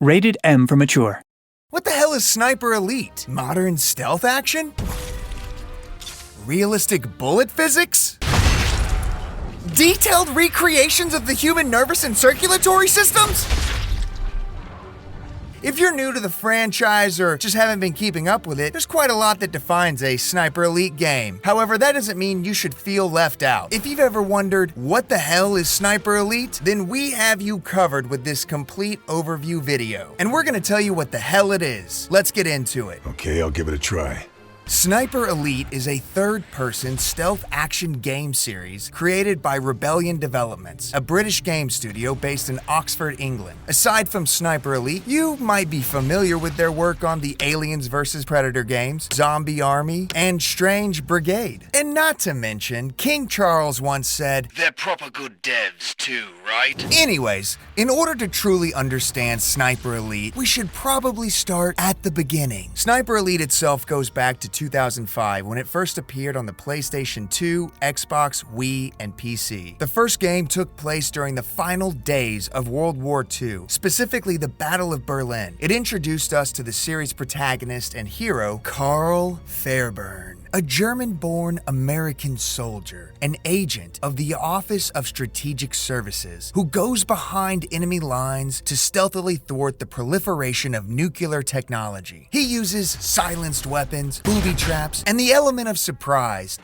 Rated M for mature. What the hell is Sniper Elite? Modern stealth action? Realistic bullet physics? Detailed recreations of the human nervous and circulatory systems? If you're new to the franchise or just haven't been keeping up with it, there's quite a lot that defines a Sniper Elite game. However, that doesn't mean you should feel left out. If you've ever wondered, what the hell is Sniper Elite? Then we have you covered with this complete overview video. And we're gonna tell you what the hell it is. Let's get into it. Okay, I'll give it a try. Sniper Elite is a third-person stealth action game series created by Rebellion Developments, a British game studio based in Oxford, England. Aside from Sniper Elite, you might be familiar with their work on the Aliens vs. Predator games, Zombie Army, and Strange Brigade. And not to mention, King Charles once said, "They're proper good devs too, right?" Anyways, in order to truly understand Sniper Elite, we should probably start at the beginning. Sniper Elite itself goes back to 2005 when it first appeared on the PlayStation 2, Xbox, Wii, and PC. The first game took place during the final days of World War II, specifically the Battle of Berlin. It introduced us to the series' protagonist and hero, Karl Fairburn, a German-born American soldier, an agent of the Office of Strategic Services, who goes behind enemy lines to stealthily thwart the proliferation of nuclear technology. He uses silenced weapons, booby traps, and the element of surprise.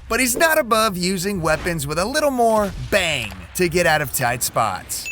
But he's not above using weapons with a little more bang to get out of tight spots.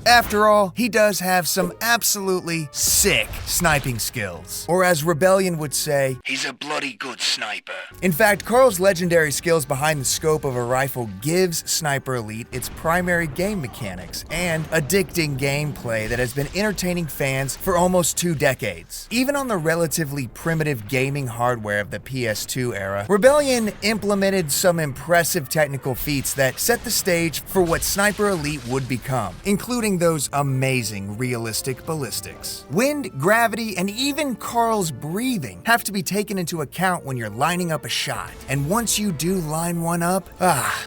After all, he does have some absolutely sick sniping skills. Or as Rebellion would say, he's a bloody good sniper. In fact, Karl's legendary skills behind the scope of a rifle gives Sniper Elite its primary game mechanics and addicting gameplay that has been entertaining fans for almost 2 decades. Even on the relatively primitive gaming hardware of the PS2 era, Rebellion implemented some impressive technical feats that set the stage for what Sniper Elite would become, including those amazing realistic ballistics. Wind, gravity, and even Karl's breathing have to be taken into account when you're lining up a shot. And once you do line one up,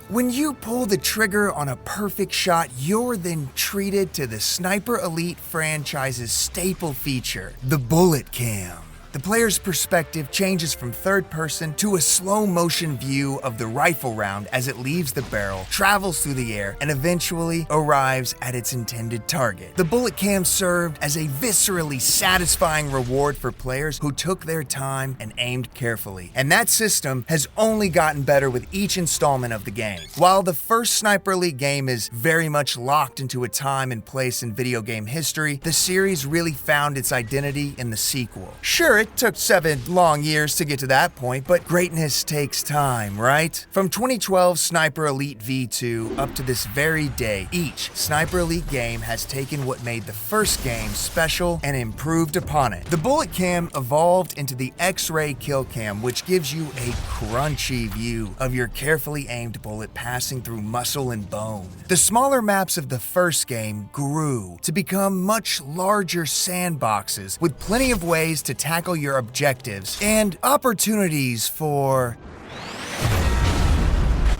when you pull the trigger on a perfect shot, you're then treated to the Sniper Elite franchise's staple feature, the bullet cam. The player's perspective changes from third person to a slow motion view of the rifle round as it leaves the barrel, travels through the air, and eventually arrives at its intended target. The bullet cam served as a viscerally satisfying reward for players who took their time and aimed carefully. And that system has only gotten better with each installment of the game. While the first Sniper Elite game is very much locked into a time and place in video game history, the series really found its identity in the sequel. Sure, it took 7 long years to get to that point, but greatness takes time, right? From 2012 Sniper Elite V2 up to this very day, each Sniper Elite game has taken what made the first game special and improved upon it. The bullet cam evolved into the X-ray kill cam, which gives you a crunchy view of your carefully aimed bullet passing through muscle and bone. The smaller maps of the first game grew to become much larger sandboxes with plenty of ways to tackle your objectives and opportunities for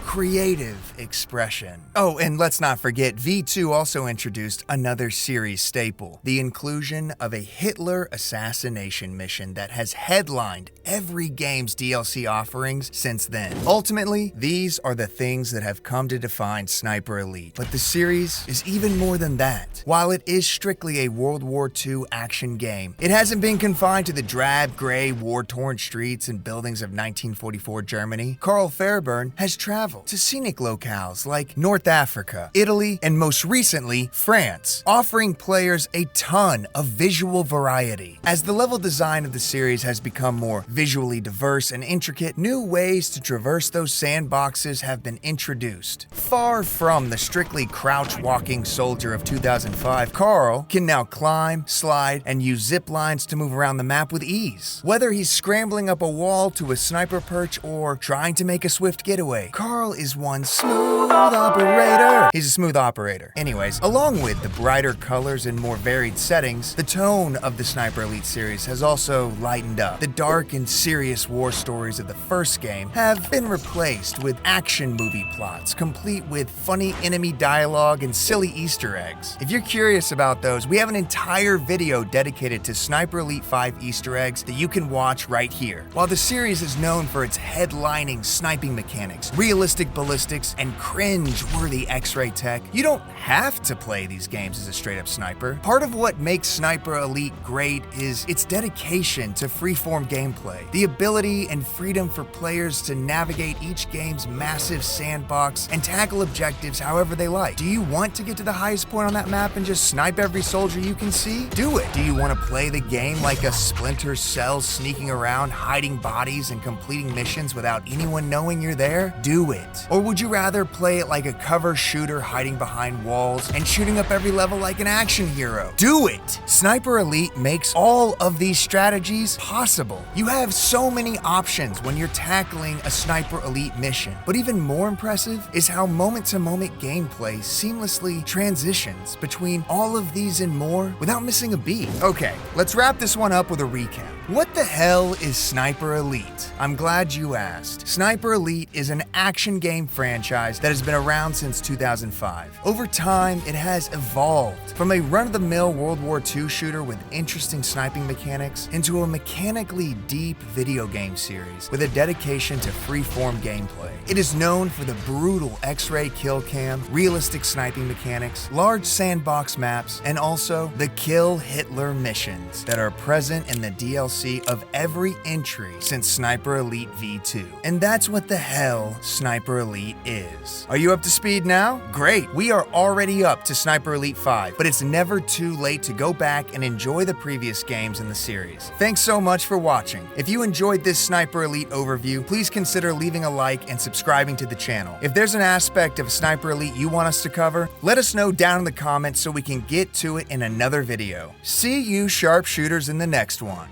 creative expression. Oh, and let's not forget, V2 also introduced another series staple, the inclusion of a Hitler assassination mission that has headlined every game's DLC offerings since then. Ultimately, these are the things that have come to define Sniper Elite. But the series is even more than that. While it is strictly a World War II action game, it hasn't been confined to the drab, gray, war-torn streets and buildings of 1944 Germany. Karl Fairburn has traveled to scenic locales like North Africa, Italy, and most recently, France, offering players a ton of visual variety. As the level design of the series has become more visually diverse and intricate, new ways to traverse those sandboxes have been introduced. Far from the strictly crouch-walking soldier of 2005, Karl can now climb, slide, and use zip lines to move around the map with ease. Whether he's scrambling up a wall to a sniper perch or trying to make a swift getaway, Karl Kyle is one smooth operator. He's a smooth operator. Anyways, along with the brighter colors and more varied settings, the tone of the Sniper Elite series has also lightened up. The dark and serious war stories of the first game have been replaced with action movie plots, complete with funny enemy dialogue and silly Easter eggs. If you're curious about those, we have an entire video dedicated to Sniper Elite 5 Easter eggs that you can watch right here. While the series is known for its headlining sniping mechanics, realistic ballistics, and cringe-worthy X-ray tech, you don't have to play these games as a straight-up sniper. Part of what makes Sniper Elite great is its dedication to freeform gameplay, the ability and freedom for players to navigate each game's massive sandbox and tackle objectives however they like. Do you want to get to the highest point on that map and just snipe every soldier you can see? Do it. Do you want to play the game like a Splinter Cell, sneaking around, hiding bodies, and completing missions without anyone knowing you're there? Do it. Or would you rather play it like a cover shooter, hiding behind walls and shooting up every level like an action hero? Do it. Sniper Elite makes all of these strategies possible. You have so many options when you're tackling a Sniper Elite mission, but even more impressive is how moment-to-moment gameplay seamlessly transitions between all of these and more without missing a beat. Okay, let's wrap this one up with a recap. What the hell is Sniper Elite? I'm glad you asked. Sniper Elite is an action game franchise that has been around since 2005. Over time, it has evolved from a run-of-the-mill World War II shooter with interesting sniping mechanics into a mechanically deep video game series with a dedication to freeform gameplay. It is known for the brutal X-ray kill cam, realistic sniping mechanics, large sandbox maps, and also the Kill Hitler missions that are present in the DLC of every entry since Sniper Elite V2. And that's what the hell Sniper Elite is. Are you up to speed now? Great, we are already up to Sniper Elite 5, but it's never too late to go back and enjoy the previous games in the series. Thanks so much for watching. If you enjoyed this Sniper Elite overview, please consider leaving a like and subscribing to the channel. If there's an aspect of Sniper Elite you want us to cover, let us know down in the comments so we can get to it in another video. See you sharpshooters in the next one.